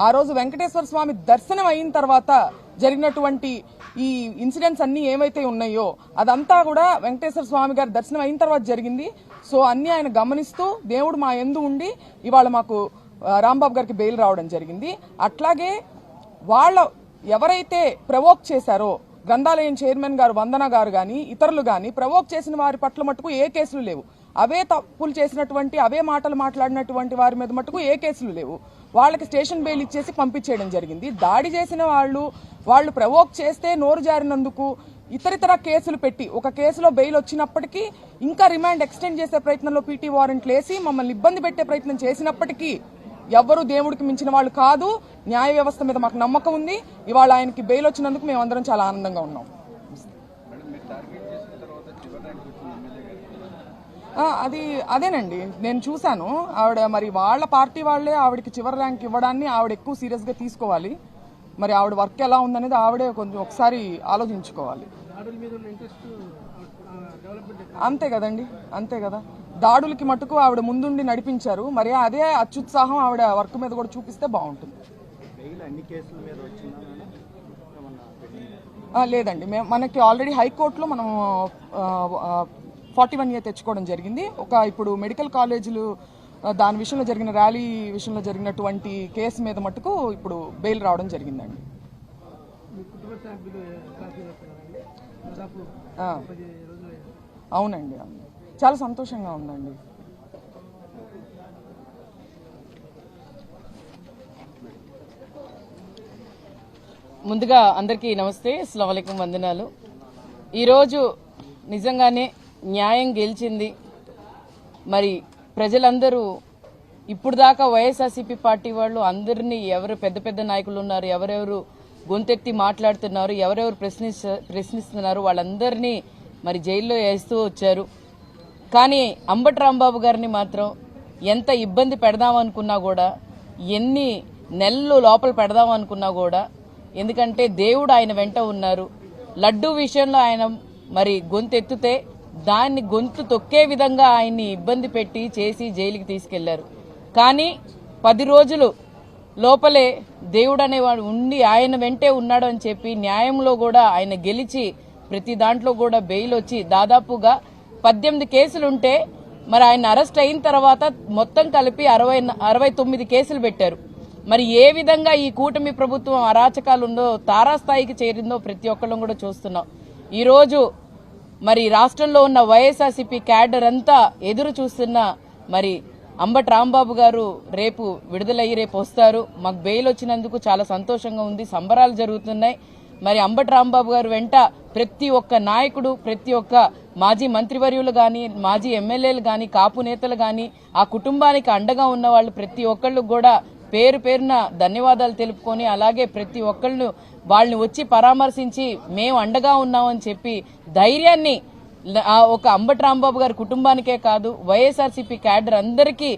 ఆ రోజు వెంకటేశ్వర స్వామి దర్శనం అయిన తర్వాత జరిగినటువంటి ఈ ఇన్సిడెంట్స్ అన్ని ఏవైతే ఉన్నాయో అదంతా కూడా వెంకటేశ్వర స్వామి గారి దర్శనం అయిన తర్వాత జరిగింది. సో అన్ని ఆయన గమనిస్తూ దేవుడు మా యందు ఉండి ఇవాళ మాకు రాంబాబు గారికి బెయిల్ రావడం జరిగింది. అట్లాగే వాళ్ళ ఎవరైతే ప్రవోక్ చేశారో గ్రంథాలయం చైర్మన్ గారు వందన గారు కానీ ఇతరులు కానీ ప్రవోక్ చేసిన వారి పట్ల మటుకు ఏ కేసులు లేవు. అవే తప్పులు చేసినటువంటి అవే మాటలు మాట్లాడినటువంటి వారి మీద మటుకు ఏ కేసులు లేవు. వాళ్ళకి స్టేషన్ బెయిల్ ఇచ్చేసి పంపించేయడం జరిగింది. దాడి చేసిన వాళ్ళు ప్రవోక్ చేస్తే నోరు జారినందుకు ఇతరితర కేసులు పెట్టి ఒక కేసులో బెయిల్ వచ్చినప్పటికీ ఇంకా రిమాండ్ ఎక్స్టెండ్ చేసే ప్రయత్నంలో పీటీ వారెంట్లు వేసి మమ్మల్ని ఇబ్బంది పెట్టే ప్రయత్నం చేసినప్పటికీ ఎవ్వరూ దేవుడికి మించిన వాళ్ళు కాదు. న్యాయ వ్యవస్థ మీద మాకు నమ్మకం ఉంది. ఇవాళ ఆయనకి బెయిల్ వచ్చినందుకు మేమందరం చాలా ఆనందంగా ఉన్నాం. అదేనండి నేను చూశాను. ఆవిడ మరి వాళ్ళ పార్టీ వాళ్లే ఆవిడకి చివరి ర్యాంక్ ఇవ్వడాన్ని ఆవిడ ఎక్కువ సీరియస్ గా తీసుకోవాలి. మరి ఆవిడ వర్క్ ఎలా ఉందనేది ఆవిడే కొంచెం ఒకసారి ఆలోచించుకోవాలి. అంతే కదండి, అంతే కదా. దాడులకి మటుకు ఆవిడ ముందుండి నడిపించారు. మరి అదే అత్యుత్సాహం ఆవిడ వర్క్ మీద కూడా చూపిస్తే బాగుంటుంది. లేదండి, మనకి ఆల్రెడీ హైకోర్టులో మనం 41A తెచ్చుకోవడం జరిగింది. ఇప్పుడు మెడికల్ కాలేజీలు దాని విషయంలో జరిగిన ర్యాలీ విషయంలో జరిగినటువంటి కేసు మీద మటుకు ఇప్పుడు బెయిల్ రావడం జరిగిందండి. అవునండి, చాలా సంతోషంగా ఉందండి. ముందుగా అందరికీ నమస్తే, అస్సలాము అలైకుం, వందనాలు. ఈరోజు నిజంగానే న్యాయం గెలిచింది. మరి ప్రజలందరూ ఇప్పుడు దాకా వైఎస్ఆర్సీపీ పార్టీ వాళ్ళు అందరినీ ఎవరు పెద్ద పెద్ద నాయకులు ఉన్నారు, ఎవరెవరు గొంతెత్తి మాట్లాడుతున్నారు, ఎవరెవరు ప్రశ్నిస్తున్నారు వాళ్ళందరినీ మరి జైల్లో వేస్తూ వచ్చారు. కానీ అంబటి రాంబాబు గారిని మాత్రం ఎంత ఇబ్బంది పెడదామనుకున్నా కూడా, ఎన్ని నెలలు లోపల పెడదామనుకున్నా కూడా, ఎందుకంటే దేవుడు ఆయన వెంట ఉన్నారు. లడ్డూ విషయంలో ఆయన మరి గొంతెత్తితే దాన్ని గొంతు తొక్కే విధంగా ఆయన్ని ఇబ్బంది పెట్టి చేసి జైలుకి తీసుకెళ్లారు. కానీ 10 రోజులు లోపలే దేవుడు అనేవాడు ఉండి ఆయన వెంటే ఉన్నాడు అని చెప్పి న్యాయంలో కూడా ఆయన గెలిచి ప్రతి దాంట్లో కూడా బెయిల్ వచ్చి దాదాపుగా 18 కేసులుంటే మరి ఆయన అరెస్ట్ అయిన తర్వాత మొత్తం కలిపి 69 కేసులు పెట్టారు. మరి ఏ విధంగా ఈ కూటమి ప్రభుత్వం అరాచకాలు ఉందో తారాస్థాయికి చేరిందో ప్రతి ఒక్కళ్ళం కూడా చూస్తున్నాం. ఈరోజు మరి రాష్ట్రంలో ఉన్న వైఎస్ఆర్సీపీ క్యాడర్ అంతా ఎదురు చూస్తున్న మరి అంబటి రాంబాబు గారు రేపు విడుదలయ్యి రేపు వస్తారు. మాకు బెయిల్ వచ్చినందుకు చాలా సంతోషంగా ఉంది, సంబరాలు జరుగుతున్నాయి. మరి అంబటి రాంబాబు గారు వెంట ప్రతి ఒక్క నాయకుడు, ప్రతి ఒక్క మాజీ మంత్రివర్యులు గాని, మాజీ ఎమ్మెల్యేలు గాని, కాపు నేతలు గాని, ఆ కుటుంబానికి అండగా ఉన్న వాళ్ళు ప్రతి ఒక్కళ్ళు కూడా పేరు పేరున ధన్యవాదాలు తెలుపుకొని, అలాగే ప్రతి ఒక్కళ్ళు వాళ్ళని వచ్చి పరామర్శించి మేము అండగా ఉన్నామని చెప్పి ధైర్యాన్ని ఒక అంబటి రాంబాబు గారి కుటుంబానికే కాదు వైఎస్ఆర్సీపీ క్యాడర్ అందరికీ